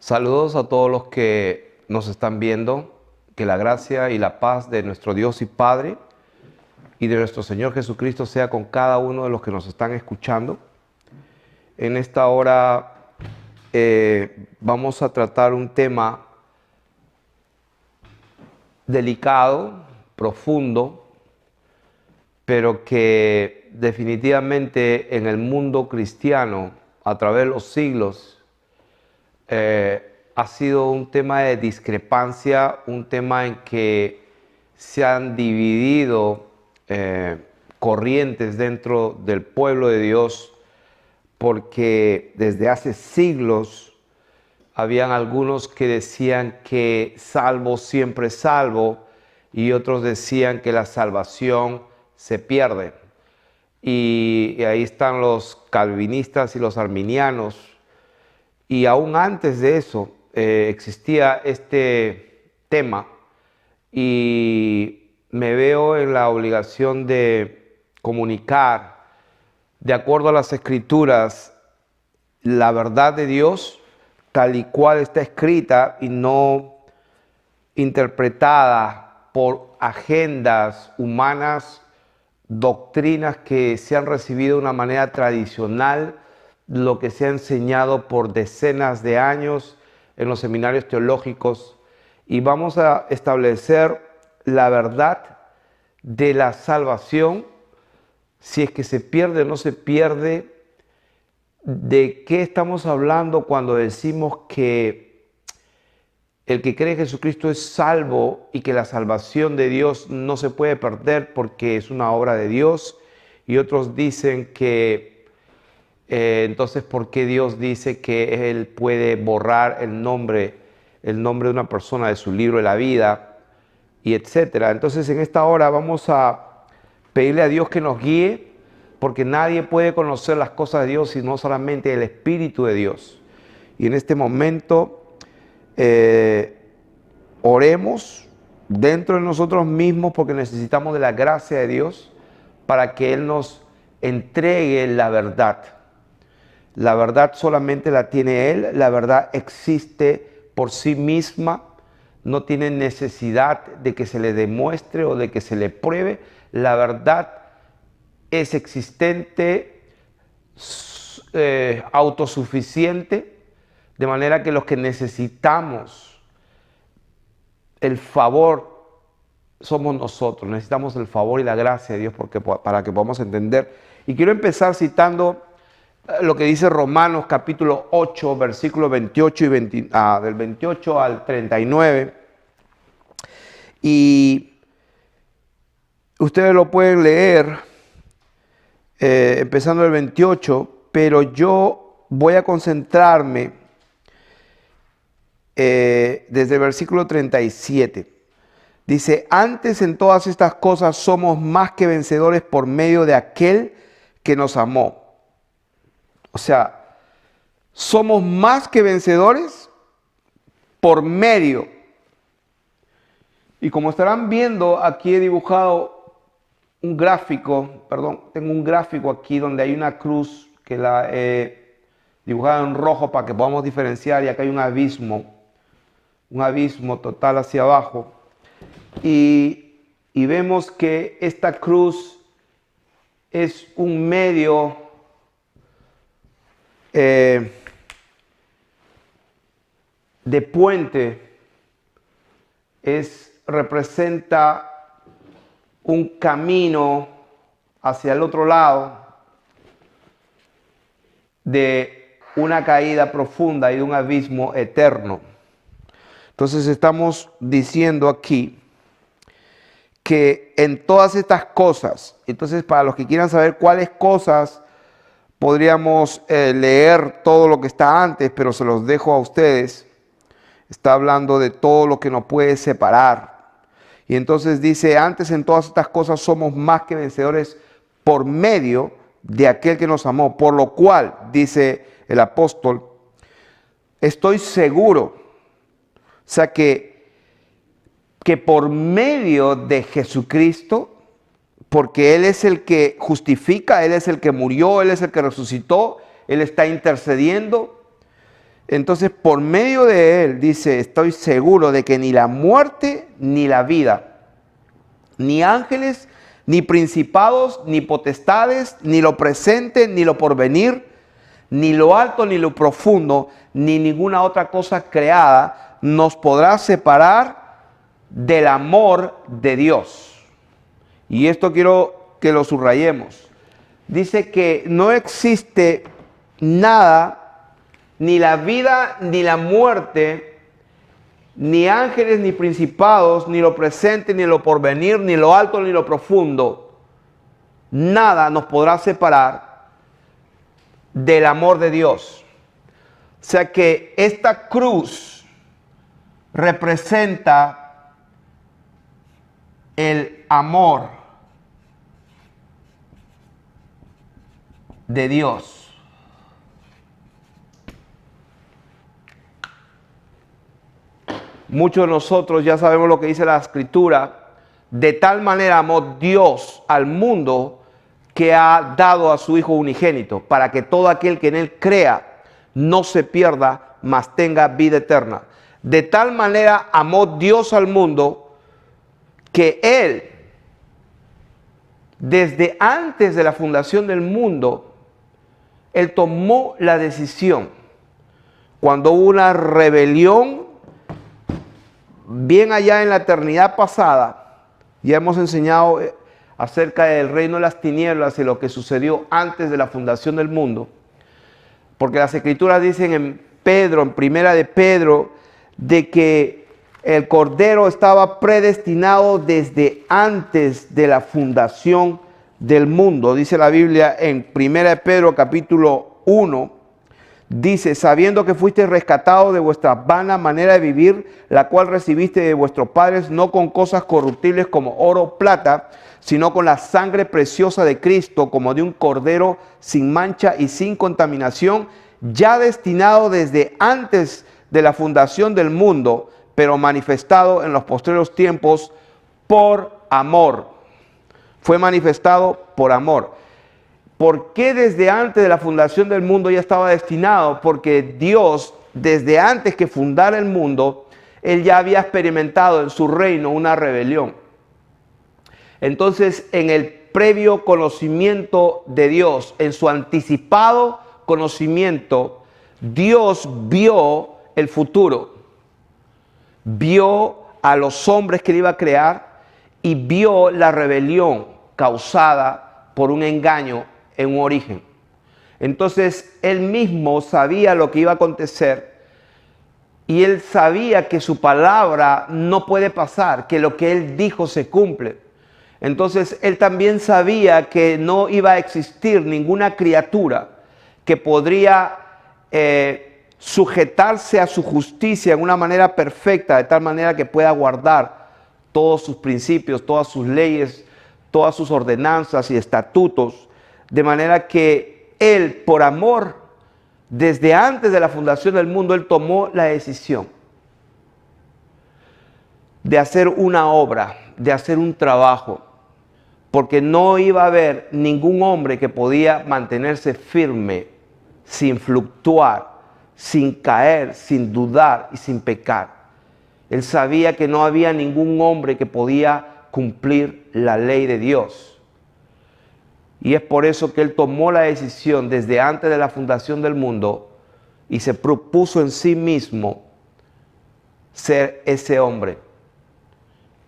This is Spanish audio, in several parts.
Saludos a todos los que nos están viendo. Que la gracia y la paz de nuestro Dios y Padre y de nuestro Señor Jesucristo sea con cada uno de los que nos están escuchando. En esta hora vamos a tratar un tema delicado, profundo, pero que definitivamente en el mundo cristiano, a través de los siglos, ha sido un tema de discrepancia, un tema en que se han dividido corrientes dentro del pueblo de Dios, porque desde hace siglos habían algunos que decían que salvo siempre salvo y otros decían que la salvación se pierde. Y ahí están los calvinistas y los arminianos. Y aún antes de eso existía este tema y me veo en la obligación de comunicar, de acuerdo a las Escrituras, la verdad de Dios tal y cual está escrita y no interpretada por agendas humanas, doctrinas que se han recibido de una manera tradicional, lo que se ha enseñado por decenas de años en los seminarios teológicos, y vamos a establecer la verdad de la salvación, si es que se pierde o no se pierde. ¿De qué estamos hablando cuando decimos que el que cree en Jesucristo es salvo y que la salvación de Dios no se puede perder porque es una obra de Dios? Y otros dicen que entonces, ¿por qué Dios dice que Él puede borrar el nombre de una persona de su libro de la vida, y etcétera? Entonces, en esta hora vamos a pedirle a Dios que nos guíe, porque nadie puede conocer las cosas de Dios sino solamente el Espíritu de Dios. Y en este momento oremos dentro de nosotros mismos, porque necesitamos de la gracia de Dios para que Él nos entregue la verdad. La verdad solamente la tiene Él, la verdad existe por sí misma, no tiene necesidad de que se le demuestre o de que se le pruebe. La verdad es existente, autosuficiente, de manera que los que necesitamos el favor somos nosotros, necesitamos el favor y la gracia de Dios para que podamos entender. Y quiero empezar citando lo que dice Romanos capítulo 8, versículos 28 y del 28 al 39. Y ustedes lo pueden leer empezando el 28, pero yo voy a concentrarme desde el versículo 37. Dice: antes en todas estas cosas somos más que vencedores por medio de aquel que nos amó. O sea, somos más que vencedores por medio. Y como estarán viendo, aquí he dibujado un gráfico, tengo un gráfico aquí donde hay una cruz que la he dibujado en rojo para que podamos diferenciar, y acá hay un abismo total hacia abajo. Y vemos que esta cruz es un medio de puente, representa un camino hacia el otro lado de una caída profunda y de un abismo eterno. Entonces estamos diciendo aquí que en todas estas cosas, entonces para los que quieran saber cuáles cosas, podríamos leer todo lo que está antes, pero se los dejo a ustedes. Está hablando de todo lo que nos puede separar. Y entonces dice: antes en todas estas cosas somos más que vencedores por medio de aquel que nos amó. Por lo cual, dice el apóstol, estoy seguro, o sea que por medio de Jesucristo, porque Él es el que justifica, Él es el que murió, Él es el que resucitó, Él está intercediendo. Entonces, por medio de él, dice, estoy seguro de que ni la muerte ni la vida, ni ángeles, ni principados, ni potestades, ni lo presente, ni lo porvenir, ni lo alto, ni lo profundo, ni ninguna otra cosa creada nos podrá separar del amor de Dios. Y esto quiero que lo subrayemos. Dice que no existe nada, ni la vida, ni la muerte, ni ángeles, ni principados, ni lo presente, ni lo porvenir, ni lo alto, ni lo profundo. Nada nos podrá separar del amor de Dios. O sea que esta cruz representa el amor de Dios. Muchos de nosotros ya sabemos lo que dice la Escritura. De tal manera amó Dios al mundo que ha dado a su Hijo unigénito, para que todo aquel que en él crea no se pierda, mas tenga vida eterna. De tal manera amó Dios al mundo que él, desde antes de la fundación del mundo, él tomó la decisión. Cuando hubo una rebelión, bien allá en la eternidad pasada, ya hemos enseñado acerca del reino de las tinieblas y lo que sucedió antes de la fundación del mundo. Porque las Escrituras dicen en Pedro, en Primera de Pedro, de que el Cordero estaba predestinado desde antes de la fundación del mundo. Dice la Biblia en Primera de Pedro capítulo 1, dice, sabiendo que fuiste rescatado de vuestra vana manera de vivir, la cual recibiste de vuestros padres, no con cosas corruptibles como oro o plata, sino con la sangre preciosa de Cristo, como de un cordero sin mancha y sin contaminación, ya destinado desde antes de la fundación del mundo, pero manifestado en los postreros tiempos por amor. Fue manifestado por amor. ¿Por qué desde antes de la fundación del mundo ya estaba destinado? Porque Dios, desde antes que fundara el mundo, Él ya había experimentado en su reino una rebelión. Entonces, en el previo conocimiento de Dios, en su anticipado conocimiento, Dios vio el futuro. Vio a los hombres que Él iba a crear y vio la rebelión causada por un engaño en un origen. Entonces él mismo sabía lo que iba a acontecer y él sabía que su palabra no puede pasar, que lo que él dijo se cumple. Entonces él también sabía que no iba a existir ninguna criatura que podría sujetarse a su justicia en una manera perfecta, de tal manera que pueda guardar todos sus principios, todas sus leyes, todas sus ordenanzas y estatutos. De manera que él, por amor, desde antes de la fundación del mundo, él tomó la decisión de hacer una obra, de hacer un trabajo, porque no iba a haber ningún hombre que podía mantenerse firme, sin fluctuar, sin caer, sin dudar y sin pecar. Él sabía que no había ningún hombre que podía cumplir la ley de Dios. Y es por eso que él tomó la decisión desde antes de la fundación del mundo y se propuso en sí mismo ser ese hombre.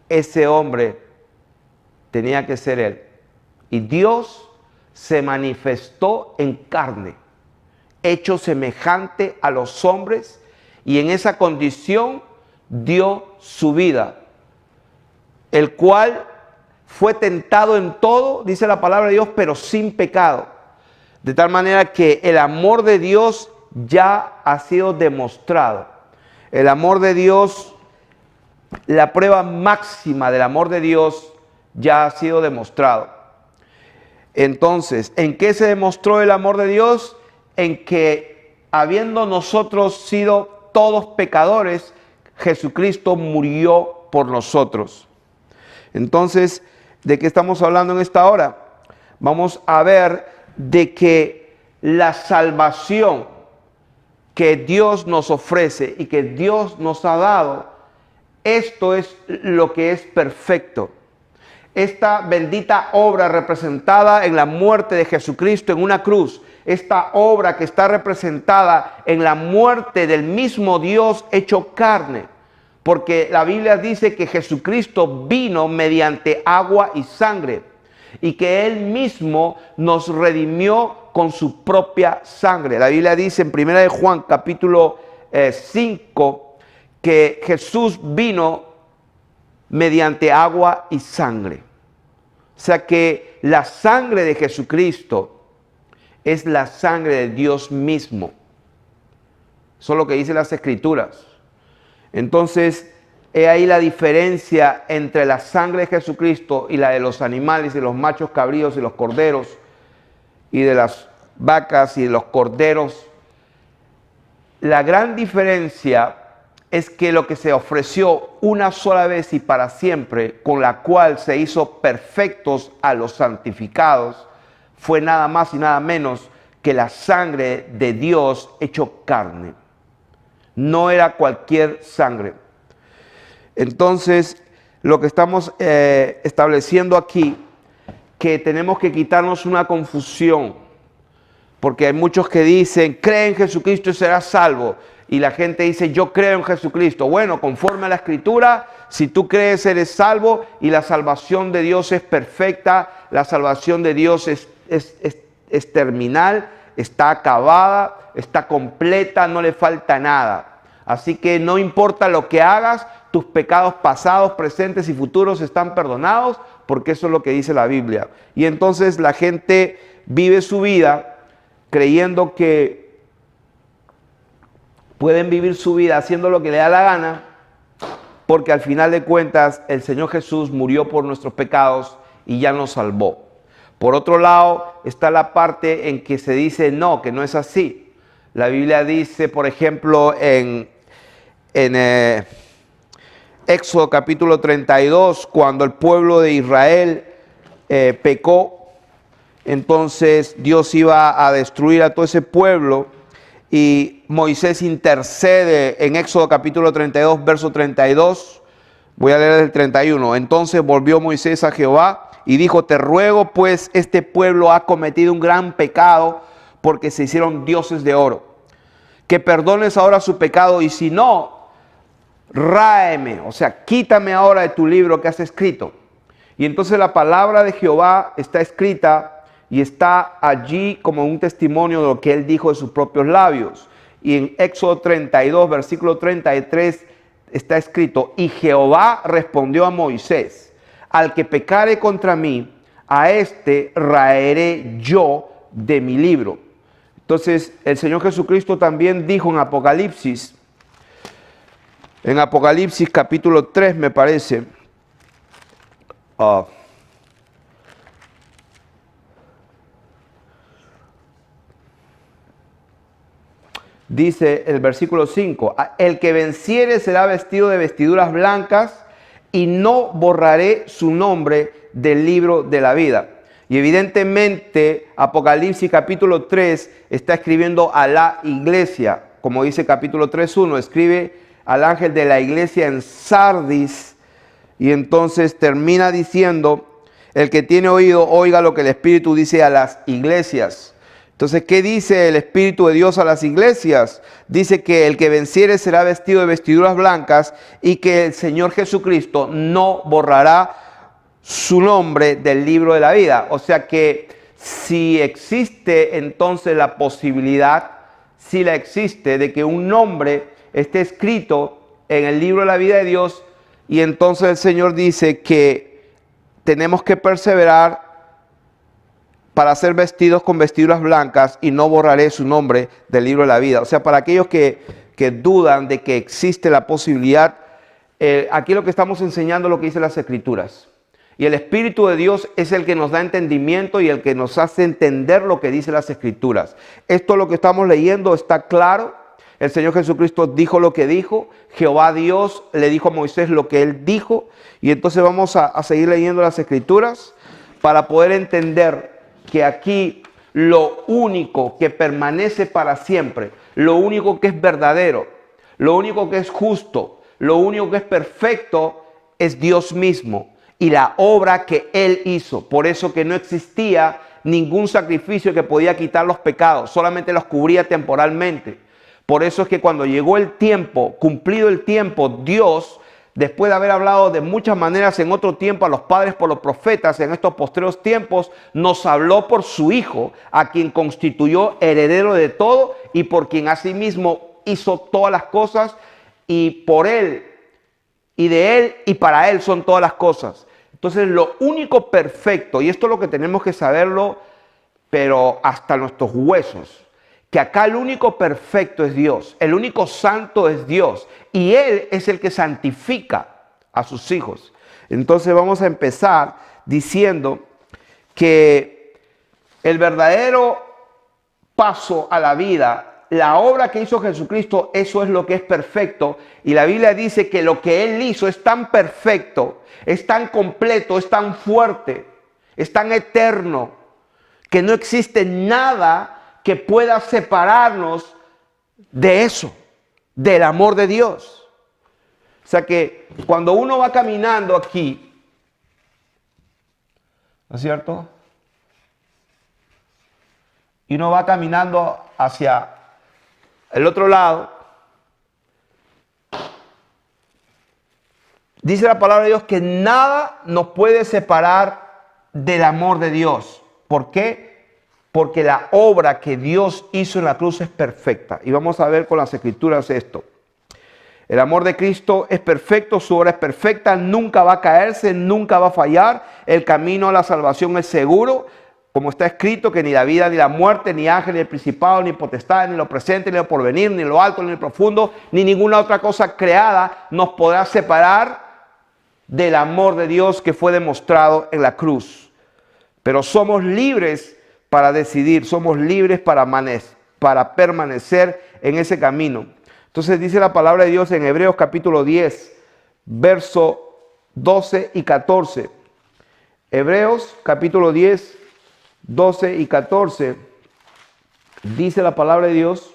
Ese hombre tenía que ser él. Y Dios se manifestó en carne, hecho semejante a los hombres, y en esa condición dio su vida, el cual fue tentado en todo, dice la palabra de Dios, pero sin pecado. De tal manera que el amor de Dios ya ha sido demostrado. El amor de Dios, la prueba máxima del amor de Dios ya ha sido demostrado. Entonces, ¿en qué se demostró el amor de Dios? En que habiendo nosotros sido todos pecadores, Jesucristo murió por nosotros. Entonces, ¿de qué estamos hablando en esta hora? Vamos a ver de que la salvación que Dios nos ofrece y que Dios nos ha dado, esto es lo que es perfecto. Esta bendita obra representada en la muerte de Jesucristo en una cruz, esta obra que está representada en la muerte del mismo Dios hecho carne, porque la Biblia dice que Jesucristo vino mediante agua y sangre y que Él mismo nos redimió con su propia sangre. La Biblia dice en 1 de Juan capítulo 5 que Jesús vino mediante agua y sangre. O sea que la sangre de Jesucristo es la sangre de Dios mismo. Eso es lo que dicen las Escrituras. Entonces, he ahí la diferencia entre la sangre de Jesucristo y la de los animales, y los machos cabríos y los corderos, y de las vacas y de los corderos. La gran diferencia es que lo que se ofreció una sola vez y para siempre, con la cual se hizo perfectos a los santificados, fue nada más y nada menos que la sangre de Dios hecho carne. No era cualquier sangre. Entonces, lo que estamos estableciendo aquí, que tenemos que quitarnos una confusión, porque hay muchos que dicen, cree en Jesucristo y serás salvo. Y la gente dice, yo creo en Jesucristo. Bueno, conforme a la Escritura, si tú crees, eres salvo, y la salvación de Dios es perfecta, la salvación de Dios es terminal, está acabada, está completa, no le falta nada. Así que no importa lo que hagas, tus pecados pasados, presentes y futuros están perdonados, porque eso es lo que dice la Biblia. Y entonces la gente vive su vida creyendo que pueden vivir su vida haciendo lo que le da la gana, porque al final de cuentas el Señor Jesús murió por nuestros pecados y ya nos salvó. Por otro lado está la parte en que se dice no, que no es así. La Biblia dice, por ejemplo, en Éxodo capítulo 32, cuando el pueblo de Israel pecó, entonces Dios iba a destruir a todo ese pueblo. Y Moisés intercede en Éxodo capítulo 32, verso 32. Voy a leer el 31. Entonces volvió Moisés a Jehová y dijo, te ruego pues, este pueblo ha cometido un gran pecado porque se hicieron dioses de oro. Que perdones ahora su pecado y si no, ráeme, o sea, quítame ahora de tu libro que has escrito. Y entonces la palabra de Jehová está escrita y está allí como un testimonio de lo que él dijo de sus propios labios. Y en Éxodo 32, versículo 33, está escrito, y Jehová respondió a Moisés, al que pecare contra mí, a este raeré yo de mi libro. Entonces, el Señor Jesucristo también dijo en Apocalipsis capítulo 3, me parece, dice el versículo 5, el que venciere será vestido de vestiduras blancas y no borraré su nombre del libro de la vida. Y evidentemente Apocalipsis capítulo 3 está escribiendo a la iglesia, como dice capítulo 3:1, escribe al ángel de la iglesia en Sardis y entonces termina diciendo, el que tiene oído oiga lo que el Espíritu dice a las iglesias. Entonces, ¿qué dice el Espíritu de Dios a las iglesias? Dice que el que venciere será vestido de vestiduras blancas y que el Señor Jesucristo no borrará su nombre del libro de la vida. O sea que si existe entonces la posibilidad, si la existe, de que un nombre esté escrito en el libro de la vida de Dios, y entonces el Señor dice que tenemos que perseverar para ser vestidos con vestiduras blancas y no borraré su nombre del libro de la vida. O sea, para aquellos que dudan de que existe la posibilidad, aquí lo que estamos enseñando es lo que dicen las Escrituras. Y el Espíritu de Dios es el que nos da entendimiento y el que nos hace entender lo que dicen las Escrituras. Esto lo que estamos leyendo está claro. El Señor Jesucristo dijo lo que dijo. Jehová Dios le dijo a Moisés lo que él dijo. Y entonces vamos a seguir leyendo las Escrituras para poder entender que aquí lo único que permanece para siempre, lo único que es verdadero, lo único que es justo, lo único que es perfecto es Dios mismo y la obra que Él hizo. Por eso que no existía ningún sacrificio que podía quitar los pecados, solamente los cubría temporalmente. Por eso es que cuando llegó el tiempo, cumplido el tiempo, Dios, después de haber hablado de muchas maneras en otro tiempo a los padres por los profetas, en estos postreros tiempos, nos habló por su Hijo, a quien constituyó heredero de todo y por quien asimismo hizo todas las cosas, y por Él, y de Él, y para Él son todas las cosas. Entonces lo único perfecto, y esto es lo que tenemos que saberlo, pero hasta nuestros huesos, que acá el único perfecto es Dios, el único santo es Dios, y Él es el que santifica a sus hijos. Entonces vamos a empezar diciendo que el verdadero paso a la vida, la obra que hizo Jesucristo, eso es lo que es perfecto, y la Biblia dice que lo que Él hizo es tan perfecto, es tan completo, es tan fuerte, es tan eterno, que no existe nada que pueda separarnos de eso, del amor de Dios. O sea que cuando uno va caminando aquí, ¿no es cierto? Y uno va caminando hacia el otro lado, dice la palabra de Dios que nada nos puede separar del amor de Dios. ¿Por qué? Porque la obra que Dios hizo en la cruz es perfecta. Y vamos a ver con las escrituras esto. El amor de Cristo es perfecto, su obra es perfecta, nunca va a caerse, nunca va a fallar. El camino a la salvación es seguro, como está escrito que ni la vida, ni la muerte, ni ángel, ni el principado, ni potestad, ni lo presente, ni lo porvenir, ni lo alto, ni lo profundo, ni ninguna otra cosa creada nos podrá separar del amor de Dios que fue demostrado en la cruz. Pero somos libres para decidir, somos libres para permanecer en ese camino. Entonces dice la palabra de Dios en Hebreos capítulo 10, verso 12 y 14. Hebreos capítulo 10, 12 y 14, dice la palabra de Dios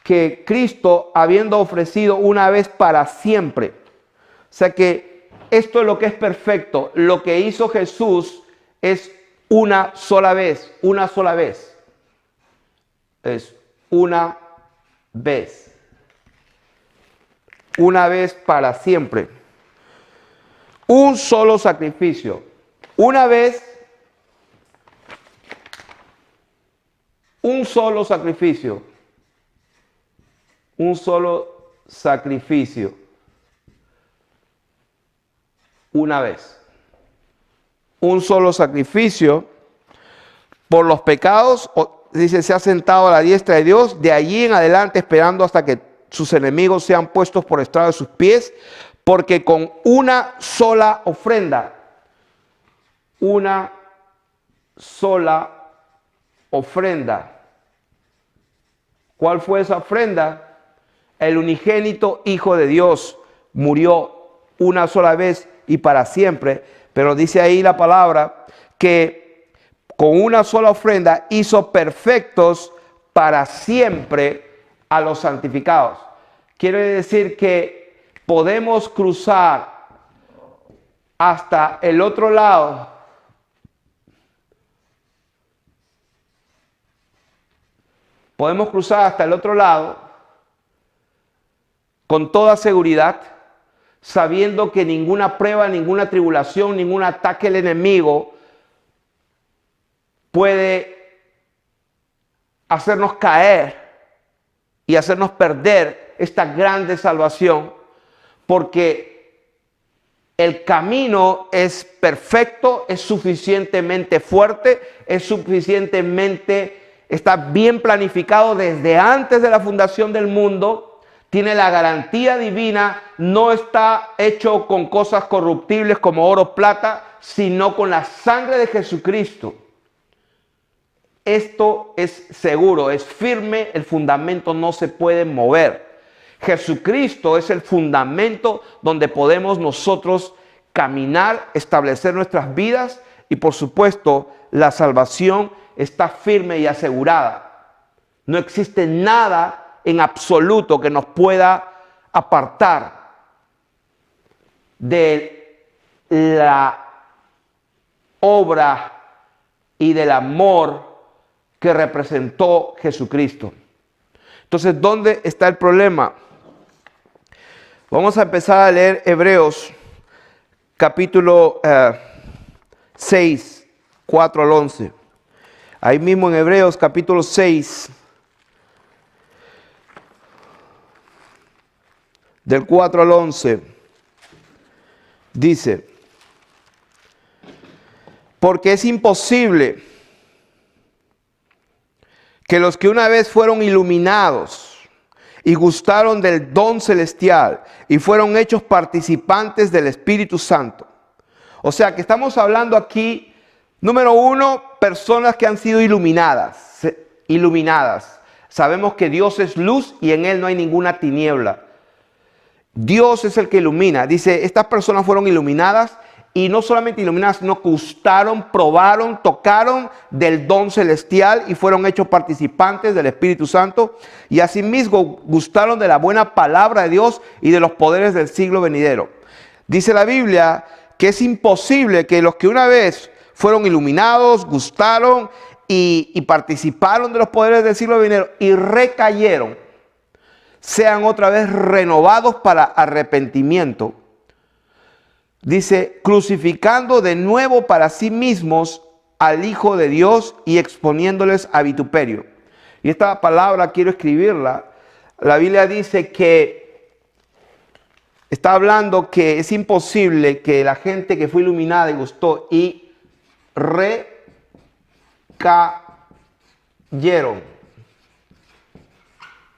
que Cristo, habiendo ofrecido una vez para siempre, o sea que esto es lo que es perfecto, lo que hizo Jesús es una sola vez, es una vez para siempre, un solo sacrificio, una vez, un solo sacrificio, una vez. Un solo sacrificio por los pecados, dice, se ha sentado a la diestra de Dios, de allí en adelante esperando hasta que sus enemigos sean puestos por estrado de sus pies, porque con una sola ofrenda, ¿cuál fue esa ofrenda? El unigénito Hijo de Dios murió una sola vez y para siempre. Pero dice ahí la palabra que con una sola ofrenda hizo perfectos para siempre a los santificados. Quiere decir que podemos cruzar hasta el otro lado. Podemos cruzar hasta el otro lado con toda seguridad, sabiendo que ninguna prueba, ninguna tribulación, ningún ataque del enemigo puede hacernos caer y hacernos perder esta grande salvación, porque el camino es perfecto, es suficientemente fuerte, está bien planificado desde antes de la fundación del mundo. Tiene la garantía divina, no está hecho con cosas corruptibles como oro, plata, sino con la sangre de Jesucristo. Esto es seguro, es firme, el fundamento no se puede mover. Jesucristo es el fundamento donde podemos nosotros caminar, establecer nuestras vidas y por supuesto la salvación está firme y asegurada. No existe nada en absoluto que nos pueda apartar de la obra y del amor que representó Jesucristo. Entonces, ¿dónde está el problema? Vamos a empezar a leer Hebreos capítulo 6, 4 al 11. Ahí mismo en Hebreos capítulo 6, del 4 al 11, dice: porque es imposible que los que una vez fueron iluminados y gustaron del don celestial y fueron hechos participantes del Espíritu Santo. O sea que estamos hablando aquí, número uno, personas que han sido iluminadas. Sabemos que Dios es luz y en Él no hay ninguna tiniebla. Dios es el que ilumina. Dice, estas personas fueron iluminadas y no solamente iluminadas, sino gustaron, probaron, tocaron del don celestial y fueron hechos participantes del Espíritu Santo. Y asimismo gustaron de la buena palabra de Dios y de los poderes del siglo venidero. Dice la Biblia que es imposible que los que una vez fueron iluminados, gustaron y participaron de los poderes del siglo venidero y recayeron, sean otra vez renovados para arrepentimiento. Dice, crucificando de nuevo para sí mismos al Hijo de Dios y exponiéndoles a vituperio. Y esta palabra quiero escribirla. La Biblia dice que está hablando que es imposible que la gente que fue iluminada y gustó y recayeron.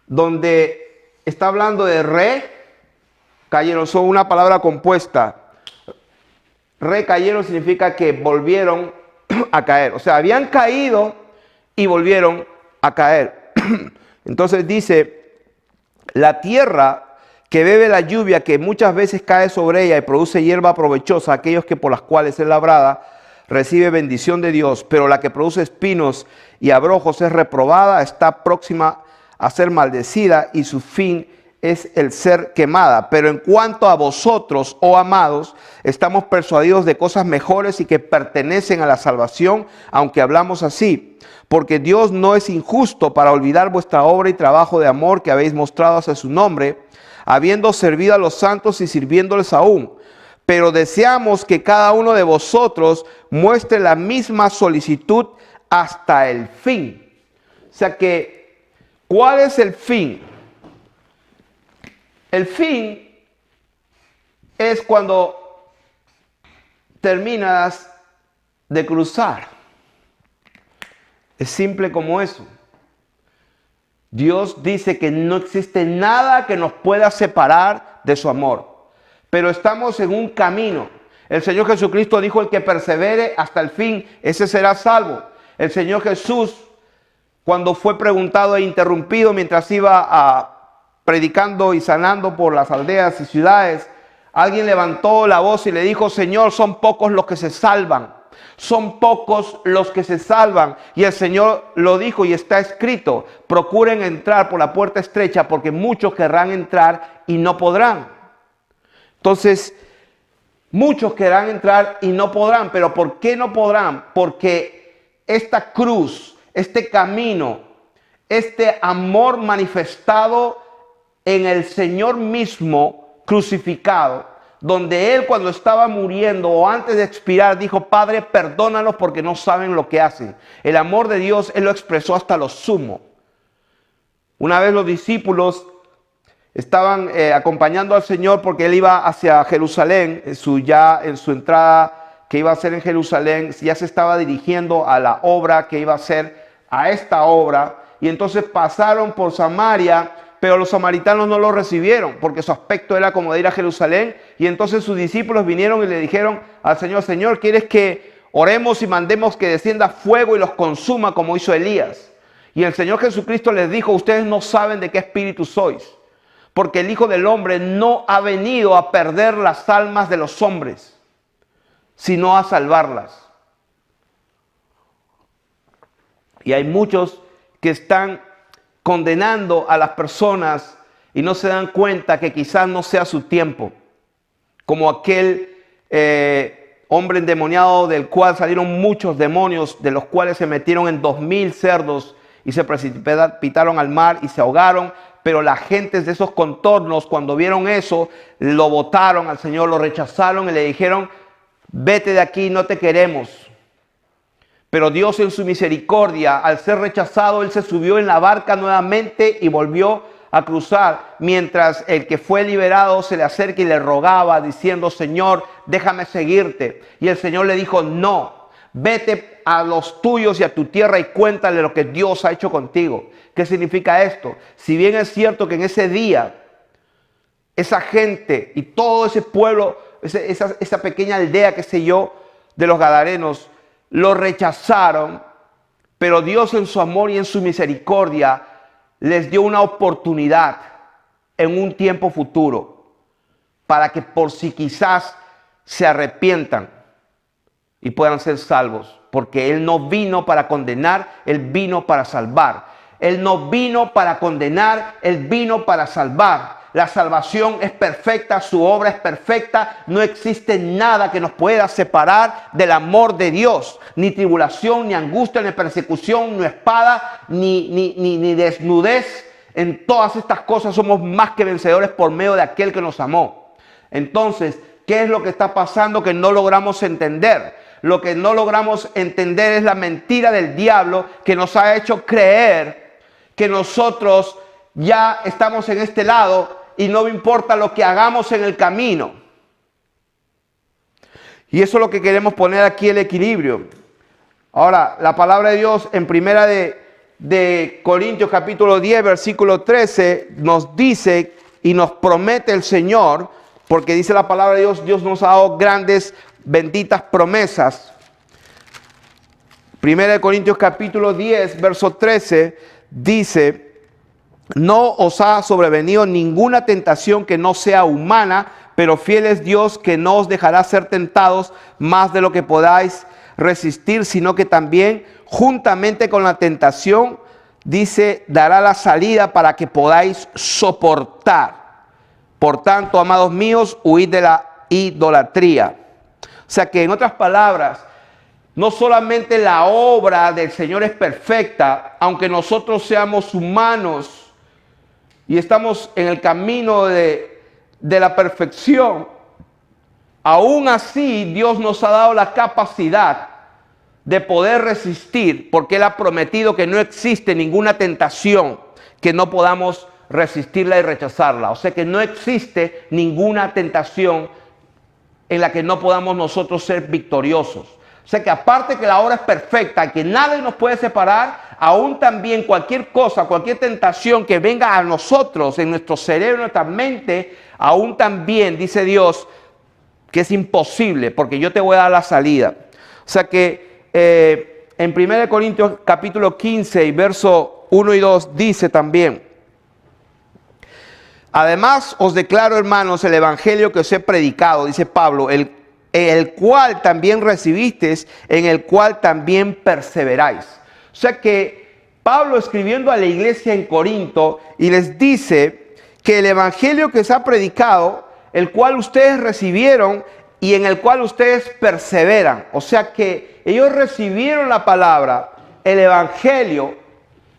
Donde está hablando de cayeron, son una palabra compuesta. Recayeron significa que volvieron a caer. O sea, habían caído y volvieron a caer. Entonces dice, la tierra que bebe la lluvia que muchas veces cae sobre ella y produce hierba provechosa, aquellos que por las cuales es labrada, recibe bendición de Dios, pero la que produce espinos y abrojos es reprobada, está próxima a ser maldecida y su fin es el ser quemada. Pero en cuanto a vosotros, oh amados, estamos persuadidos de cosas mejores y que pertenecen a la salvación, aunque hablamos así. Porque Dios no es injusto para olvidar vuestra obra y trabajo de amor que habéis mostrado hacia su nombre, habiendo servido a los santos y sirviéndoles aún. Pero deseamos que cada uno de vosotros muestre la misma solicitud hasta el fin. O sea que, ¿cuál es el fin? El fin es cuando terminas de cruzar. Es simple como eso. Dios dice que no existe nada que nos pueda separar de su amor. Pero estamos en un camino. El Señor Jesucristo dijo, el que persevere hasta el fin, ese será salvo. El Señor Jesús, cuando fue preguntado e interrumpido mientras iba predicando y sanando por las aldeas y ciudades, alguien levantó la voz y le dijo, Señor, son pocos los que se salvan. Son pocos los que se salvan. Y el Señor lo dijo y está escrito, procuren entrar por la puerta estrecha porque muchos querrán entrar y no podrán. Entonces, muchos querrán entrar y no podrán. ¿Pero por qué no podrán? Porque esta cruz, este camino, este amor manifestado en el Señor mismo crucificado, donde Él cuando estaba muriendo o antes de expirar dijo, Padre, perdónalos porque no saben lo que hacen. El amor de Dios Él lo expresó hasta lo sumo. Una vez los discípulos estaban acompañando al Señor porque Él iba hacia Jerusalén, en su entrada que iba a hacer en Jerusalén, ya se estaba dirigiendo a la obra que iba a hacer, a esta obra, y entonces pasaron por Samaria, pero los samaritanos no lo recibieron porque su aspecto era como de ir a Jerusalén. Y entonces sus discípulos vinieron y le dijeron al Señor, Señor, ¿quieres que oremos y mandemos que descienda fuego y los consuma como hizo Elías? Y el Señor Jesucristo les dijo, ustedes no saben de qué espíritu sois, porque el Hijo del Hombre no ha venido a perder las almas de los hombres, sino a salvarlas. Y hay muchos que están condenando a las personas y no se dan cuenta que quizás no sea su tiempo. Como aquel hombre endemoniado del cual salieron muchos demonios, de los cuales se metieron en 2000 cerdos y se precipitaron al mar y se ahogaron. Pero las gentes de esos contornos, cuando vieron eso, lo botaron al Señor, lo rechazaron y le dijeron: vete de aquí, no te queremos. Pero Dios, en su misericordia, al ser rechazado, Él se subió en la barca nuevamente y volvió a cruzar, mientras el que fue liberado se le acerca y le rogaba diciendo: Señor, déjame seguirte. Y el Señor le dijo: no, vete a los tuyos y a tu tierra y cuéntale lo que Dios ha hecho contigo. ¿Qué significa esto? Si bien es cierto que en ese día esa gente y todo ese pueblo, esa pequeña aldea, qué sé yo, de los gadarenos, lo rechazaron, pero Dios, en su amor y en su misericordia, les dio una oportunidad en un tiempo futuro para que, por si quizás se arrepientan y puedan ser salvos, porque Él no vino para condenar, Él vino para salvar. Él no vino para condenar, Él vino para salvar. La salvación es perfecta, su obra es perfecta. No existe nada que nos pueda separar del amor de Dios. Ni tribulación, ni angustia, ni persecución, ni espada, ni desnudez. En todas estas cosas somos más que vencedores por medio de aquel que nos amó. Entonces, ¿qué es lo que está pasando que no logramos entender? Lo que no logramos entender es la mentira del diablo, que nos ha hecho creer que nosotros ya estamos en este lado y no importa lo que hagamos en el camino. Y eso es lo que queremos poner aquí, el equilibrio. Ahora, la palabra de Dios en primera de Corintios capítulo 10, versículo 13, nos dice y nos promete el Señor, porque dice la palabra de Dios, Dios nos ha dado grandes, benditas promesas. Primera de Corintios capítulo 10, verso 13, dice: no os ha sobrevenido ninguna tentación que no sea humana, pero fiel es Dios, que no os dejará ser tentados más de lo que podáis resistir, sino que también juntamente con la tentación, dice, dará la salida para que podáis soportar. Por tanto, amados míos, huid de la idolatría. O sea que, en otras palabras, no solamente la obra del Señor es perfecta, aunque nosotros seamos humanos y estamos en el camino de la perfección, aún así Dios nos ha dado la capacidad de poder resistir, porque Él ha prometido que no existe ninguna tentación que no podamos resistirla y rechazarla. O sea que no existe ninguna tentación en la que no podamos nosotros ser victoriosos. O sea que, aparte que la obra es perfecta, que nada nos puede separar, aún también cualquier cosa, cualquier tentación que venga a nosotros, en nuestro cerebro, en nuestra mente, aún también dice Dios que es imposible, porque yo te voy a dar la salida. O sea que en 1 Corintios capítulo 15 y verso 1 y 2 dice también: además os declaro, hermanos, el evangelio que os he predicado, dice Pablo, el cual también recibisteis, en el cual también perseveráis. O sea que Pablo, escribiendo a la iglesia en Corinto, y les dice que el evangelio que se ha predicado, el cual ustedes recibieron y en el cual ustedes perseveran. O sea que ellos recibieron la palabra, el evangelio,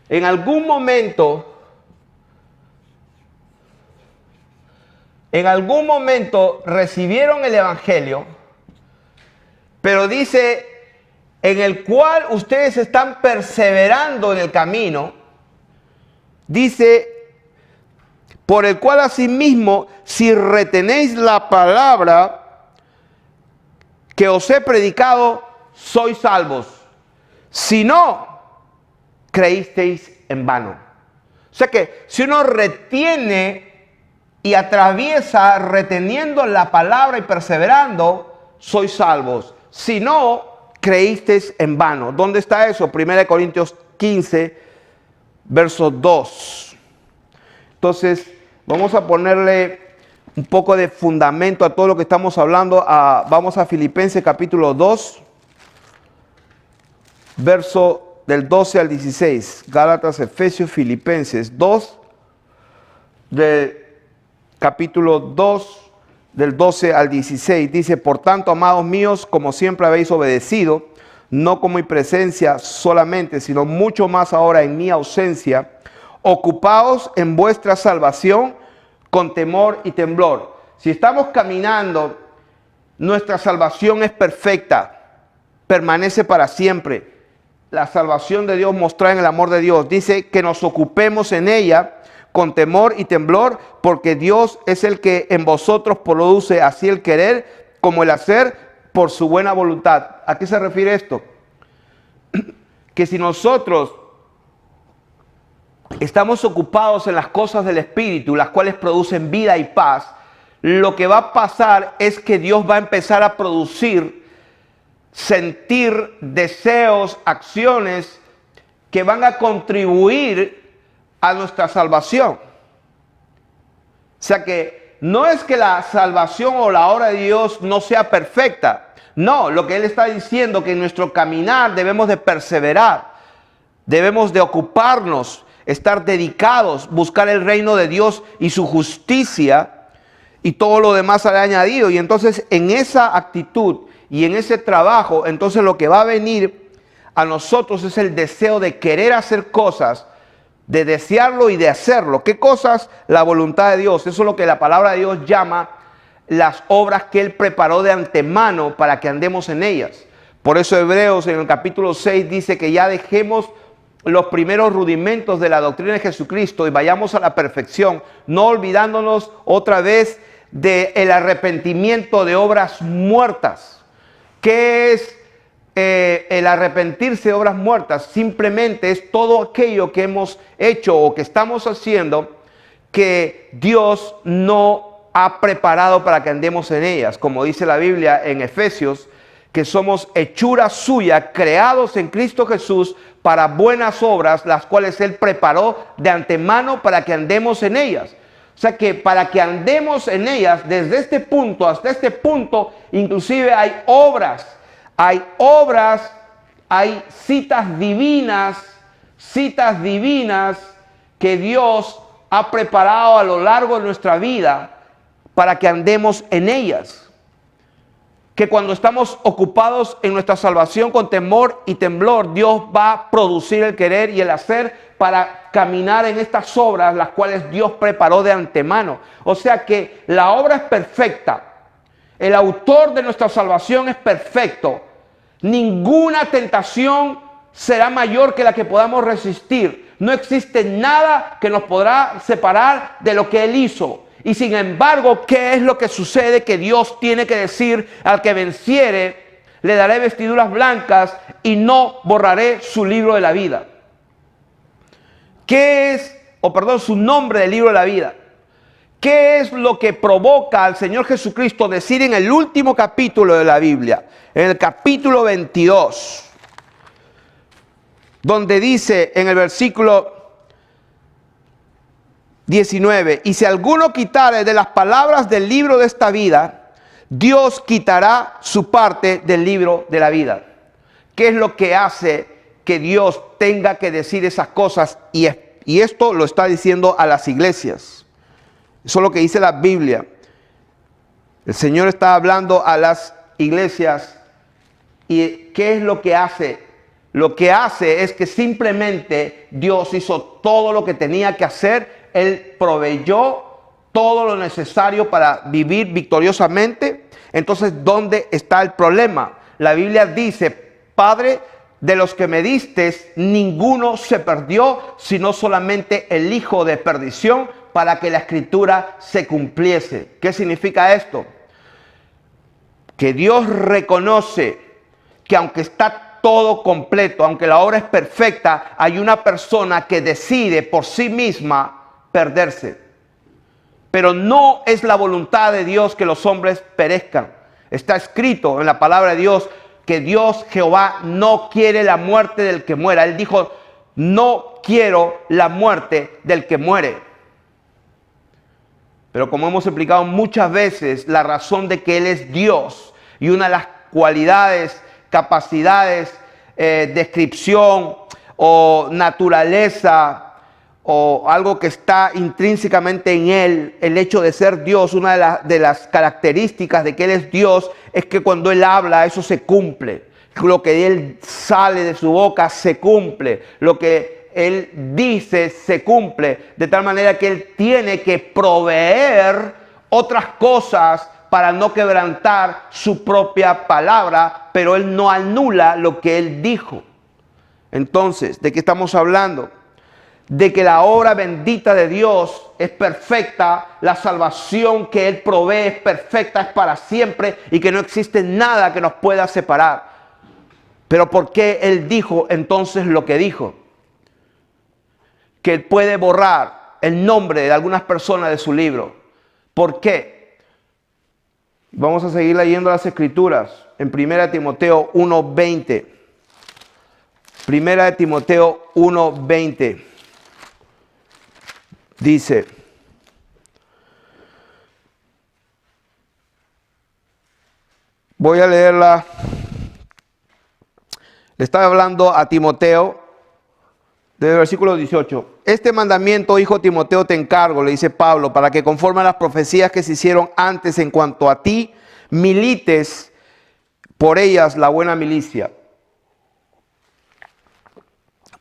en algún momento recibieron el evangelio, pero dice, en el cual ustedes están perseverando en el camino, dice, por el cual asimismo, si retenéis la palabra que os he predicado, sois salvos. Si no, creísteis en vano. O sea que si uno retiene y atraviesa reteniendo la palabra y perseverando, sois salvos. Si no, creísteis en vano. ¿Dónde está eso? 1 Corintios 15, verso 2. Entonces, vamos a ponerle un poco de fundamento a todo lo que estamos hablando. Vamos a Filipenses capítulo 2, verso del 12 al 16. Gálatas, Efesios, Filipenses 2, del capítulo 2, del 12 al 16. Dice, por tanto, amados míos, como siempre habéis obedecido, no con mi presencia solamente, sino mucho más ahora en mi ausencia, ocupaos en vuestra salvación con temor y temblor. Si estamos caminando, nuestra salvación es perfecta, permanece para siempre. La salvación de Dios mostrada en el amor de Dios. Dice que nos ocupemos en ella con temor y temblor, porque Dios es el que en vosotros produce así el querer como el hacer por su buena voluntad. ¿A qué se refiere esto? Que si nosotros estamos ocupados en las cosas del Espíritu, las cuales producen vida y paz, lo que va a pasar es que Dios va a empezar a producir, sentir, deseos, acciones que van a contribuir a nuestra salvación. O sea que no es que la salvación o la obra de Dios no sea perfecta. No, lo que Él está diciendo que en nuestro caminar debemos de perseverar, debemos de ocuparnos, estar dedicados, buscar el reino de Dios y su justicia, y todo lo demás será añadido. Y entonces en esa actitud y en ese trabajo, entonces lo que va a venir a nosotros es el deseo de querer hacer cosas, de desearlo y de hacerlo. ¿Qué cosas? La voluntad de Dios. Eso es lo que la palabra de Dios llama las obras que Él preparó de antemano para que andemos en ellas. Por eso Hebreos en el capítulo 6 dice que ya dejemos los primeros rudimentos de la doctrina de Jesucristo y vayamos a la perfección, no olvidándonos otra vez del arrepentimiento de obras muertas. ¿Qué es el arrepentirse de obras muertas? Simplemente es todo aquello que hemos hecho o que estamos haciendo que Dios no ha preparado para que andemos en ellas. Como dice la Biblia en Efesios, que somos hechura suya, creados en Cristo Jesús para buenas obras, las cuales Él preparó de antemano para que andemos en ellas. O sea que para que andemos en ellas, desde este punto hasta este punto, inclusive hay obras, hay citas divinas que Dios ha preparado a lo largo de nuestra vida para que andemos en ellas. Que cuando estamos ocupados en nuestra salvación con temor y temblor, Dios va a producir el querer y el hacer para caminar en estas obras, las cuales Dios preparó de antemano. O sea que la obra es perfecta. El autor de nuestra salvación es perfecto. Ninguna tentación será mayor que la que podamos resistir. No existe nada que nos podrá separar de lo que Él hizo. Y sin embargo, ¿qué es lo que sucede? Que Dios tiene que decir: al que venciere, le daré vestiduras blancas y no borraré su libro de la vida. ¿Qué es, su nombre del libro de la vida? ¿Qué es lo que provoca al Señor Jesucristo decir en el último capítulo de la Biblia, en el capítulo 22, donde dice en el versículo 19, y si alguno quitare de las palabras del libro de esta vida, Dios quitará su parte del libro de la vida? ¿Qué es lo que hace que Dios tenga que decir esas cosas? Y esto lo está diciendo a las iglesias. Eso es lo que dice la Biblia. El Señor está hablando a las iglesias. ¿Y qué es lo que hace? Lo que hace es que simplemente Dios hizo todo lo que tenía que hacer. Él proveyó todo lo necesario para vivir victoriosamente. Entonces, ¿dónde está el problema? La Biblia dice: Padre, de los que me diste, ninguno se perdió, sino solamente el hijo de perdición, para que la escritura se cumpliese. ¿Qué significa esto? Que Dios reconoce que aunque está todo completo, aunque la obra es perfecta, hay una persona que decide por sí misma perderse. Pero no es la voluntad de Dios que los hombres perezcan. Está escrito en la palabra de Dios que Dios, Jehová, no quiere la muerte del que muera. Él dijo: no quiero la muerte del que muere. Pero como hemos explicado muchas veces, la razón de que Él es Dios y una de las cualidades, capacidades, descripción, o naturaleza o algo que está intrínsecamente en Él, el hecho de ser Dios, una de las características de que Él es Dios es que cuando Él habla, eso se cumple. Lo que Él sale de su boca se cumple. Lo que Él dice se cumple. De tal manera que Él tiene que proveer otras cosas para no quebrantar su propia palabra, pero Él no anula lo que Él dijo. Entonces, ¿de qué estamos hablando? De que la obra bendita de Dios es perfecta, la salvación que Él provee es perfecta, es para siempre y que no existe nada que nos pueda separar. Pero ¿por qué Él dijo entonces lo que dijo? Que Él puede borrar el nombre de algunas personas de su libro. ¿Por qué? Vamos a seguir leyendo las Escrituras en 1 Timoteo 1:20. 1 Timoteo 1:20. Dice, voy a leerla. Le estaba hablando a Timoteo desde el versículo 18. Este mandamiento, hijo Timoteo, te encargo, le dice Pablo, para que conforme a las profecías que se hicieron antes en cuanto a ti, milites por ellas la buena milicia,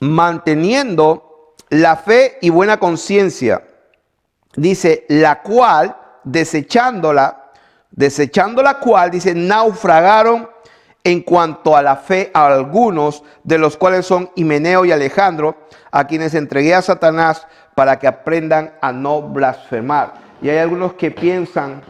manteniendo la fe y buena conciencia. Dice, la cual, desechando la cual, dice, naufragaron en cuanto a la fe a algunos, de los cuales son Himeneo y Alejandro, a quienes entregué a Satanás para que aprendan a no blasfemar. Y hay algunos que piensan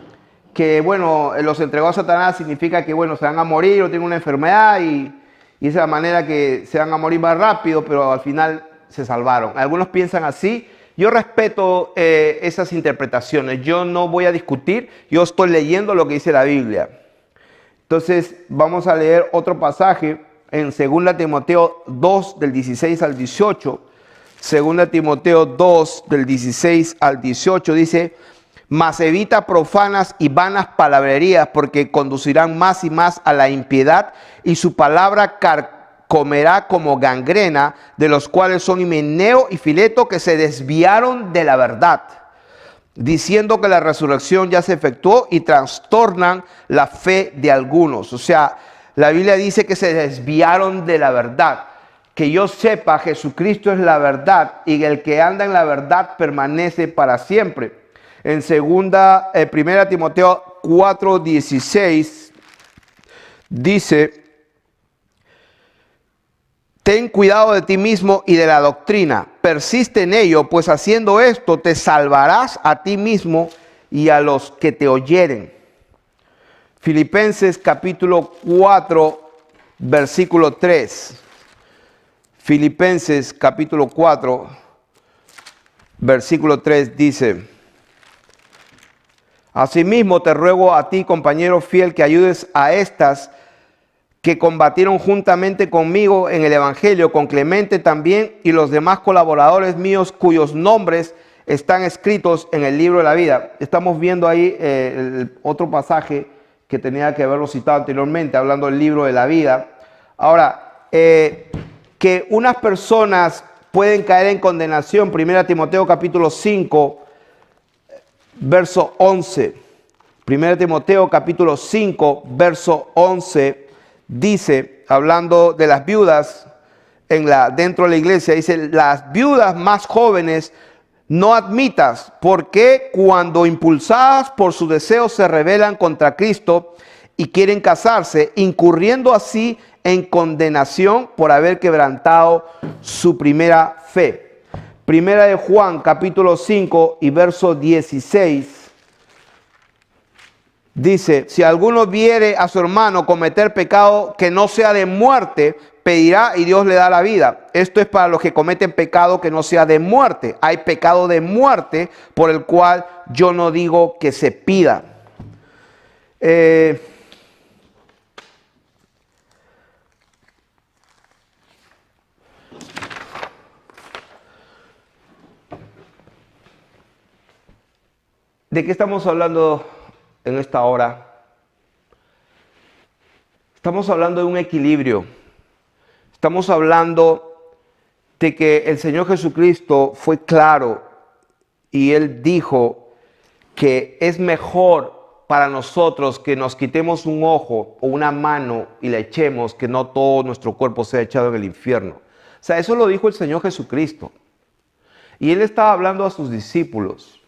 que, bueno, los entregó a Satanás significa que, bueno, se van a morir o tienen una enfermedad y esa es la manera que se van a morir más rápido, pero al final se salvaron. Algunos piensan así. Yo respeto esas interpretaciones. Yo no voy a discutir. Yo estoy leyendo lo que dice la Biblia. Entonces vamos a leer otro pasaje en 2 Timoteo 2 del 16 al 18. 2 Timoteo 2 del 16 al 18 dice, mas evita profanas y vanas palabrerías, porque conducirán más y más a la impiedad, y su palabra comerá como gangrena, de los cuales son Himeneo y Fileto, que se desviaron de la verdad, diciendo que la resurrección ya se efectuó, y trastornan la fe de algunos. O sea, la Biblia dice que se desviaron de la verdad. Que yo sepa, Jesucristo es la verdad, y el que anda en la verdad permanece para siempre. En 1 Timoteo 4:16 dice, ten cuidado de ti mismo y de la doctrina, persiste en ello, pues haciendo esto te salvarás a ti mismo y a los que te oyeren. Filipenses capítulo 4, versículo 3. Filipenses capítulo 4, versículo 3 dice, asimismo te ruego a ti, compañero fiel, que ayudes a estas que combatieron juntamente conmigo en el Evangelio, con Clemente también y los demás colaboradores míos cuyos nombres están escritos en el libro de la vida. Estamos viendo ahí el otro pasaje que tenía que haberlo citado anteriormente, hablando del libro de la vida. Ahora, que unas personas pueden caer en condenación, 1 Timoteo capítulo 5, verso 11. 1 Timoteo capítulo 5, verso 11. Dice, hablando de las viudas dentro de la iglesia, dice, las viudas más jóvenes no admitas, porque cuando impulsadas por sus deseos se rebelan contra Cristo y quieren casarse, incurriendo así en condenación por haber quebrantado su primera fe. Primera de Juan capítulo 5 y verso 16. Dice, si alguno viere a su hermano cometer pecado que no sea de muerte, pedirá y Dios le da la vida. Esto es para los que cometen pecado que no sea de muerte. Hay pecado de muerte por el cual yo no digo que se pida. ¿De qué estamos hablando en esta hora? Estamos hablando de un equilibrio. Estamos hablando de que el Señor Jesucristo fue claro y Él dijo que es mejor para nosotros que nos quitemos un ojo o una mano y la echemos, que no todo nuestro cuerpo sea echado en el infierno. O sea, eso lo dijo el Señor Jesucristo. Y Él estaba hablando a sus discípulos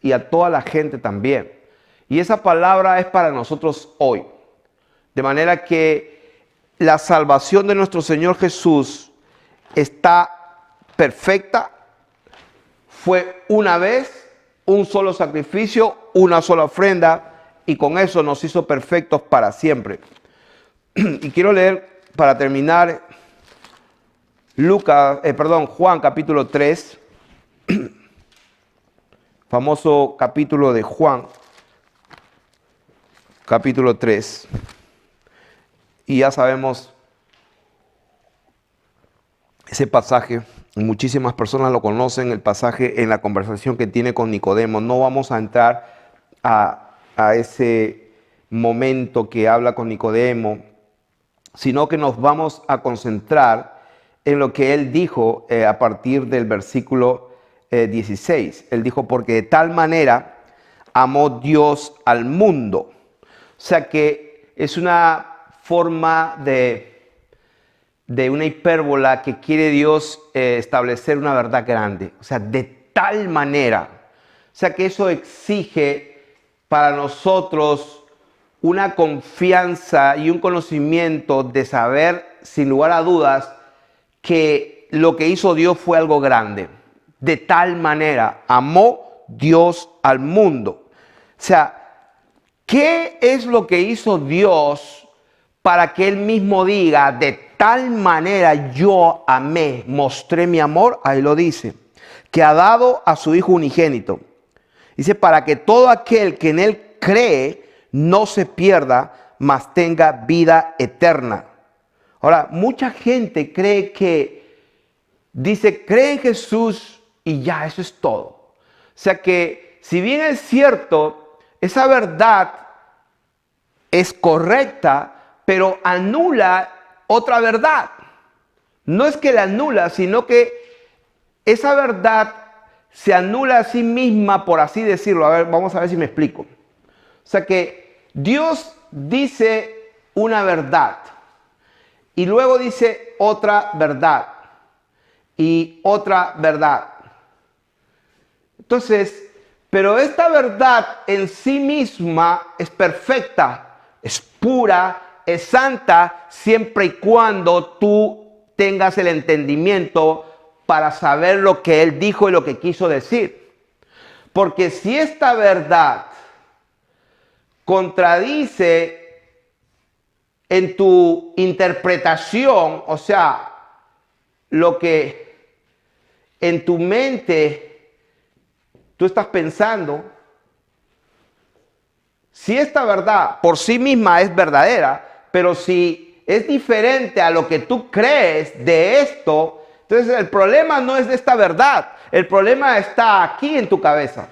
y a toda la gente también. Y esa palabra es para nosotros hoy. De manera que la salvación de nuestro Señor Jesús está perfecta. Fue una vez, un solo sacrificio, una sola ofrenda, y con eso nos hizo perfectos para siempre. Y quiero leer, para terminar, Juan capítulo 3, famoso capítulo de Juan, capítulo 3. Y ya sabemos ese pasaje, muchísimas personas lo conocen, el pasaje en la conversación que tiene con Nicodemo. No vamos a entrar a ese momento que habla con Nicodemo, sino que nos vamos a concentrar en lo que él dijo a partir del versículo 16. Él dijo, porque de tal manera amó Dios al mundo. O sea que es una forma de una hipérbola que quiere Dios establecer una verdad grande. O sea, de tal manera. O sea que eso exige para nosotros una confianza y un conocimiento de saber, sin lugar a dudas, que lo que hizo Dios fue algo grande. De tal manera amó Dios al mundo. O sea, ¿qué es lo que hizo Dios para que Él mismo diga, de tal manera yo amé, mostré mi amor? Ahí lo dice, que ha dado a su Hijo unigénito. Dice, para que todo aquel que en Él cree no se pierda, mas tenga vida eterna. Ahora, mucha gente cree en Jesús y ya, eso es todo. O sea que, si bien es cierto, esa verdad es correcta, pero anula otra verdad. No es que la anula, sino que esa verdad se anula a sí misma, por así decirlo. A ver, vamos a ver si me explico. O sea que Dios dice una verdad y luego dice otra verdad y otra verdad. Entonces, pero esta verdad en sí misma es perfecta, es pura, es santa, siempre y cuando tú tengas el entendimiento para saber lo que Él dijo y lo que quiso decir. Porque si esta verdad contradice en tu interpretación, o sea, lo que en tu mente tú estás pensando, si esta verdad por sí misma es verdadera, pero si es diferente a lo que tú crees de esto, entonces el problema no es de esta verdad, el problema está aquí en tu cabeza.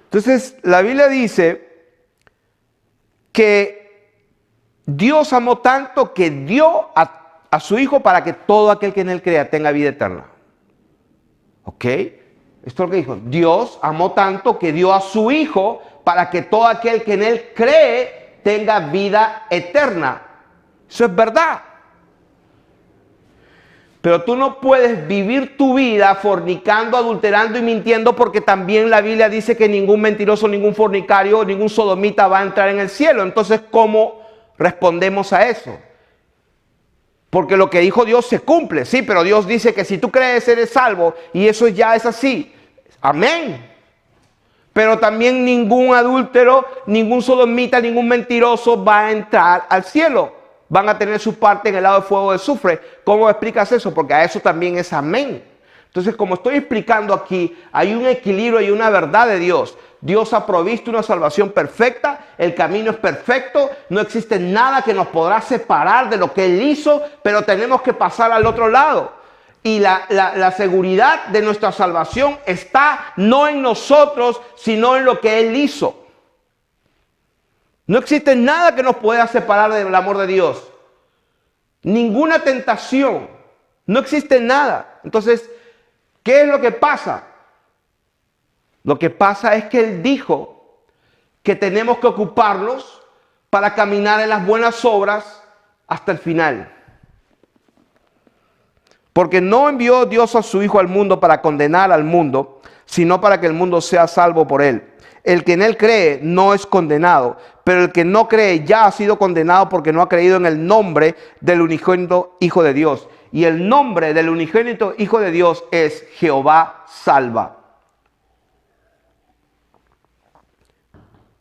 Entonces la Biblia dice que Dios amó tanto que dio a su Hijo para que todo aquel que en Él crea tenga vida eterna. ¿Ok? Esto es lo que dijo. Dios amó tanto que dio a su Hijo para que todo aquel que en Él cree tenga vida eterna. Eso es verdad. Pero tú no puedes vivir tu vida fornicando, adulterando y mintiendo, porque también la Biblia dice que ningún mentiroso, ningún fornicario, ningún sodomita va a entrar en el cielo. Entonces, ¿cómo respondemos a eso? Porque lo que dijo Dios se cumple, sí, pero Dios dice que si tú crees eres salvo y eso ya es así. Amén. Pero también ningún adúltero, ningún sodomita, ningún mentiroso va a entrar al cielo. Van a tener su parte en el lago de fuego de azufre. ¿Cómo explicas eso? Porque a eso también es amén. Entonces, como estoy explicando aquí, hay un equilibrio y una verdad de Dios. Dios ha provisto una salvación perfecta, el camino es perfecto, no existe nada que nos podrá separar de lo que Él hizo, pero tenemos que pasar al otro lado. Y la seguridad de nuestra salvación está no en nosotros, sino en lo que Él hizo. No existe nada que nos pueda separar del amor de Dios. ninguna tentación, no existe nada. Entonces, ¿qué es lo que pasa? Lo que pasa es que Él dijo que tenemos que ocuparnos para caminar en las buenas obras hasta el final. Porque no envió Dios a su Hijo al mundo para condenar al mundo, sino para que el mundo sea salvo por Él. El que en Él cree no es condenado, pero el que no cree ya ha sido condenado porque no ha creído en el nombre del unigénito Hijo de Dios. Y el nombre del unigénito Hijo de Dios es Jehová salva.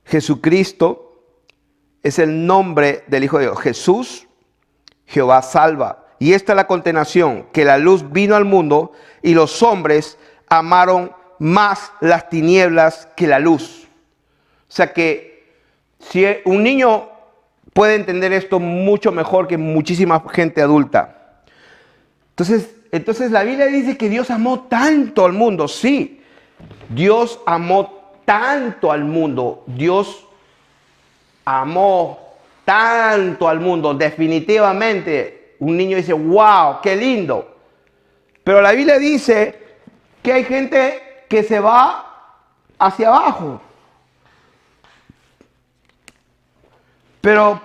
Jesucristo es el nombre del Hijo de Dios. Jesús, Jehová salva. Y esta es la condenación, que la luz vino al mundo y los hombres amaron más las tinieblas que la luz. O sea que si un niño puede entender esto mucho mejor que muchísima gente adulta. Entonces la Biblia dice que Dios amó tanto al mundo. Sí, Dios amó tanto al mundo. Dios amó tanto al mundo. Definitivamente un niño dice, wow, qué lindo. Pero la Biblia dice que hay gente que se va hacia abajo. Pero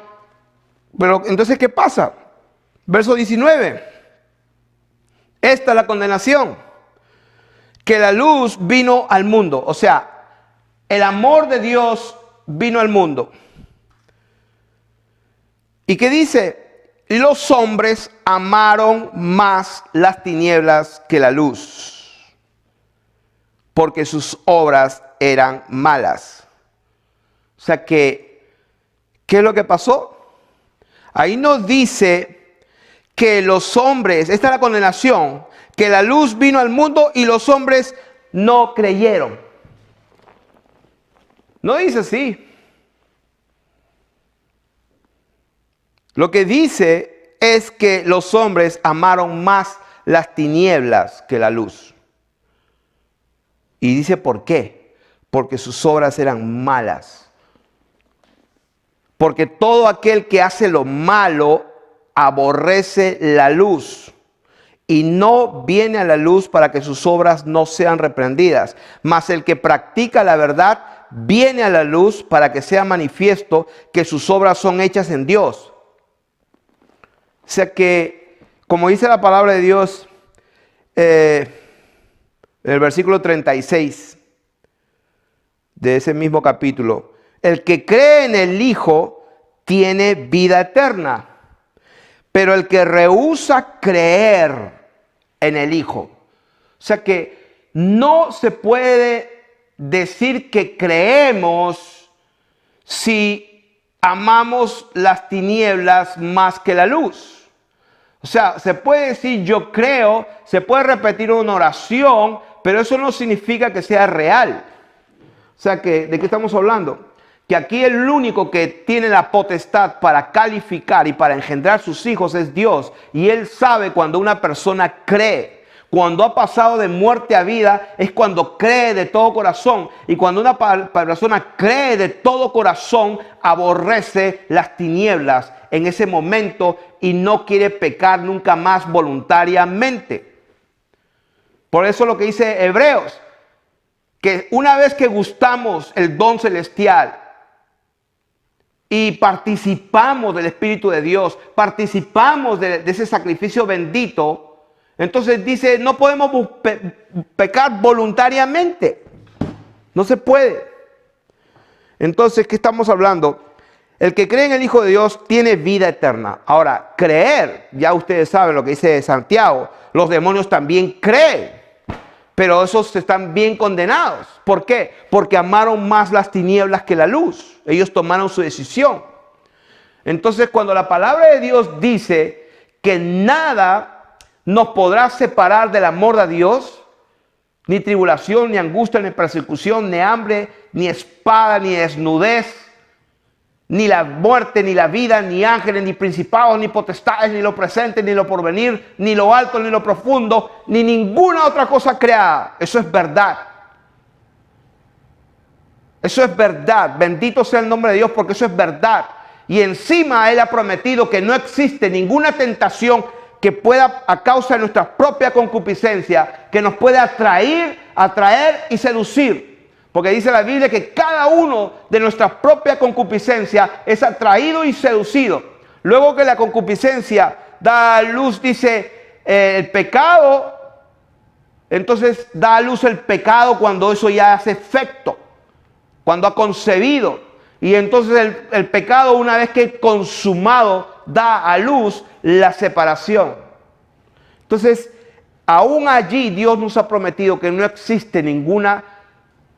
entonces, ¿qué pasa? Verso 19. Esta es la condenación. Que la luz vino al mundo. O sea, el amor de Dios vino al mundo. ¿Y qué dice? Los hombres amaron más las tinieblas que la luz, porque sus obras eran malas. O sea que, ¿qué es lo que pasó? Ahí nos dice que los hombres, esta es la condenación, que la luz vino al mundo y los hombres no creyeron. No dice así. Lo que dice es que los hombres amaron más las tinieblas que la luz. Y dice ¿por qué? Porque sus obras eran malas. Porque todo aquel que hace lo malo aborrece la luz y no viene a la luz para que sus obras no sean reprendidas. Mas el que practica la verdad viene a la luz para que sea manifiesto que sus obras son hechas en Dios. O sea que, como dice la palabra de Dios, en el versículo 36 de ese mismo capítulo, el que cree en el Hijo tiene vida eterna, pero el que rehúsa creer en el Hijo. O sea que no se puede decir que creemos si amamos las tinieblas más que la luz. O sea, se puede decir yo creo, se puede repetir una oración, pero eso no significa que sea real. O sea, que ¿de qué estamos hablando? Que aquí el único que tiene la potestad para calificar y para engendrar sus hijos es Dios. Y Él sabe cuando una persona cree. Cuando ha pasado de muerte a vida es cuando cree de todo corazón. Y cuando una persona cree de todo corazón, aborrece las tinieblas en ese momento y no quiere pecar nunca más voluntariamente. Por eso lo que dice Hebreos, que una vez que gustamos el don celestial y participamos del Espíritu de Dios, participamos de ese sacrificio bendito, entonces dice, no podemos pecar voluntariamente. No se puede. Entonces, ¿qué estamos hablando? El que cree en el Hijo de Dios tiene vida eterna. Ahora, creer, ya ustedes saben lo que dice Santiago, los demonios también creen, pero esos están bien condenados. ¿Por qué? Porque amaron más las tinieblas que la luz. Ellos tomaron su decisión. Entonces, cuando la palabra de Dios dice que nada nos podrá separar del amor de Dios, ni tribulación, ni angustia, ni persecución, ni hambre, ni espada, ni desnudez, ni la muerte, ni la vida, ni ángeles, ni principados, ni potestades, ni lo presente, ni lo porvenir, ni lo alto, ni lo profundo, ni ninguna otra cosa creada. Eso es verdad. Eso es verdad. Bendito sea el nombre de Dios porque eso es verdad. Y encima Él ha prometido que no existe ninguna tentación que pueda, a causa de nuestra propia concupiscencia, que nos pueda atraer y seducir. Porque dice la Biblia que cada uno de nuestra propia concupiscencia es atraído y seducido. Luego que la concupiscencia da a luz, dice, el pecado, entonces da a luz el pecado cuando eso ya hace efecto, cuando ha concebido. Y entonces el pecado, una vez que es consumado, da a luz la separación. Entonces, aún allí Dios nos ha prometido que no existe ninguna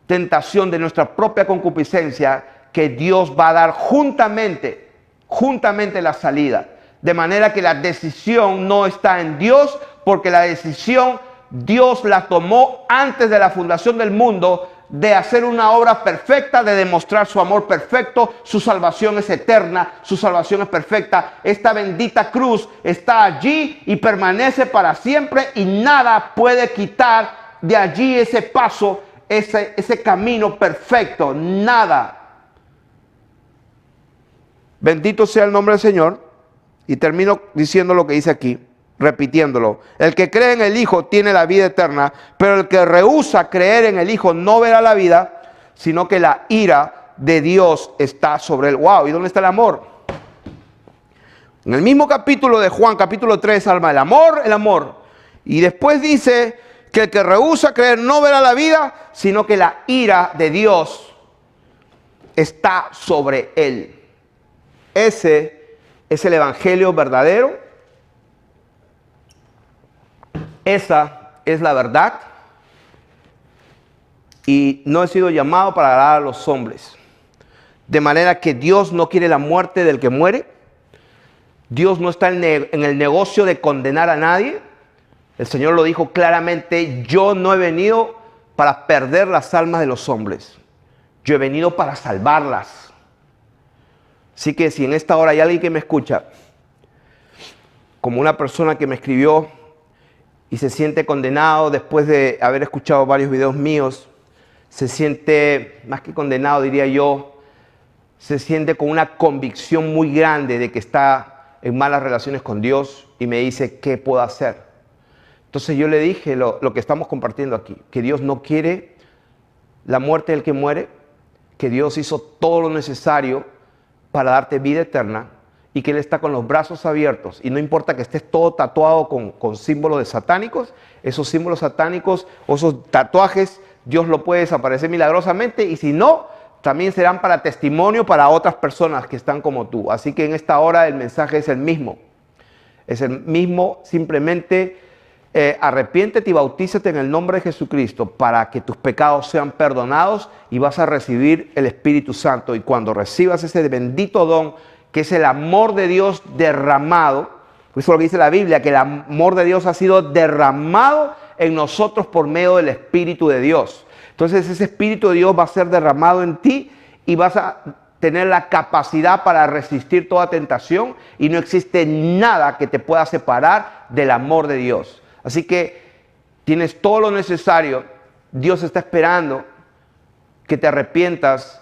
tentación de nuestra propia concupiscencia, que Dios va a dar juntamente la salida. De manera que la decisión no está en Dios, porque la decisión Dios la tomó antes de la fundación del mundo, de hacer una obra perfecta, de demostrar su amor perfecto. Su salvación es eterna, su salvación es perfecta. Esta bendita cruz está allí y permanece para siempre, y nada puede quitar de allí ese paso, ese camino perfecto. Nada. Bendito sea el nombre del Señor. Y termino diciendo lo que dice aquí, repitiéndolo. El que cree en el Hijo tiene la vida eterna, pero el que rehúsa creer en el Hijo no verá la vida, sino que la ira de Dios está sobre él. ¡Wow! ¿Y dónde está el amor? En el mismo capítulo de Juan, capítulo 3, alma, el amor. Y después dice que el que rehúsa creer no verá la vida, sino que la ira de Dios está sobre él. Ese es el evangelio verdadero. Esa es la verdad. Y no he sido llamado para agradar a los hombres. De manera que Dios no quiere la muerte del que muere. Dios no está en el negocio de condenar a nadie. El Señor lo dijo claramente: yo no he venido para perder las almas de los hombres. Yo he venido para salvarlas. Así que si en esta hora hay alguien que me escucha, como una persona que me escribió y se siente condenado después de haber escuchado varios videos míos, se siente, más que condenado diría yo, se siente con una convicción muy grande de que está en malas relaciones con Dios, y me dice, ¿qué puedo hacer? Entonces yo le dije lo que estamos compartiendo aquí, que Dios no quiere la muerte del que muere, que Dios hizo todo lo necesario para darte vida eterna, y que Él está con los brazos abiertos, y no importa que estés todo tatuado con símbolos de satánicos, esos símbolos satánicos o esos tatuajes, Dios lo puede desaparecer milagrosamente, y si no, también serán para testimonio para otras personas que están como tú. Así que en esta hora el mensaje es el mismo. Es el mismo, simplemente arrepiéntete y bautízate en el nombre de Jesucristo para que tus pecados sean perdonados, y vas a recibir el Espíritu Santo. Y cuando recibas ese bendito don, que es el amor de Dios derramado, eso es lo que dice la Biblia, que el amor de Dios ha sido derramado en nosotros por medio del Espíritu de Dios. Entonces ese Espíritu de Dios va a ser derramado en ti, y vas a tener la capacidad para resistir toda tentación, y no existe nada que te pueda separar del amor de Dios. Así que tienes todo lo necesario. Dios está esperando que te arrepientas.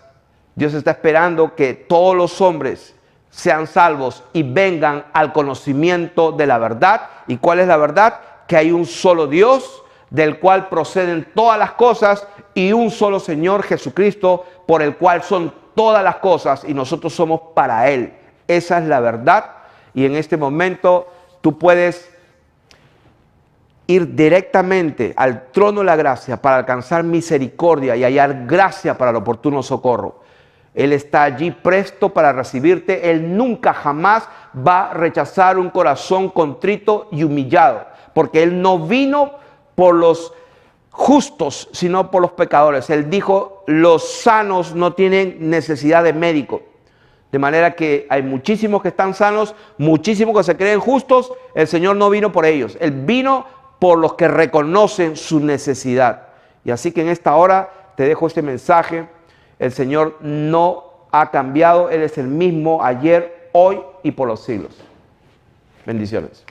Dios está esperando que todos los hombres sean salvos y vengan al conocimiento de la verdad. ¿Y cuál es la verdad? Que hay un solo Dios, del cual proceden todas las cosas, y un solo Señor Jesucristo, por el cual son todas las cosas, y nosotros somos para Él. Esa es la verdad. Y en este momento tú puedes ir directamente al trono de la gracia para alcanzar misericordia y hallar gracia para el oportuno socorro. Él está allí presto para recibirte. Él nunca jamás va a rechazar un corazón contrito y humillado, porque Él no vino por los justos, sino por los pecadores. Él dijo, los sanos no tienen necesidad de médico. De manera que hay muchísimos que están sanos, muchísimos que se creen justos. El Señor no vino por ellos. Él vino por los que reconocen su necesidad. Y así que en esta hora te dejo este mensaje. El Señor no ha cambiado. Él es el mismo ayer, hoy y por los siglos. Bendiciones.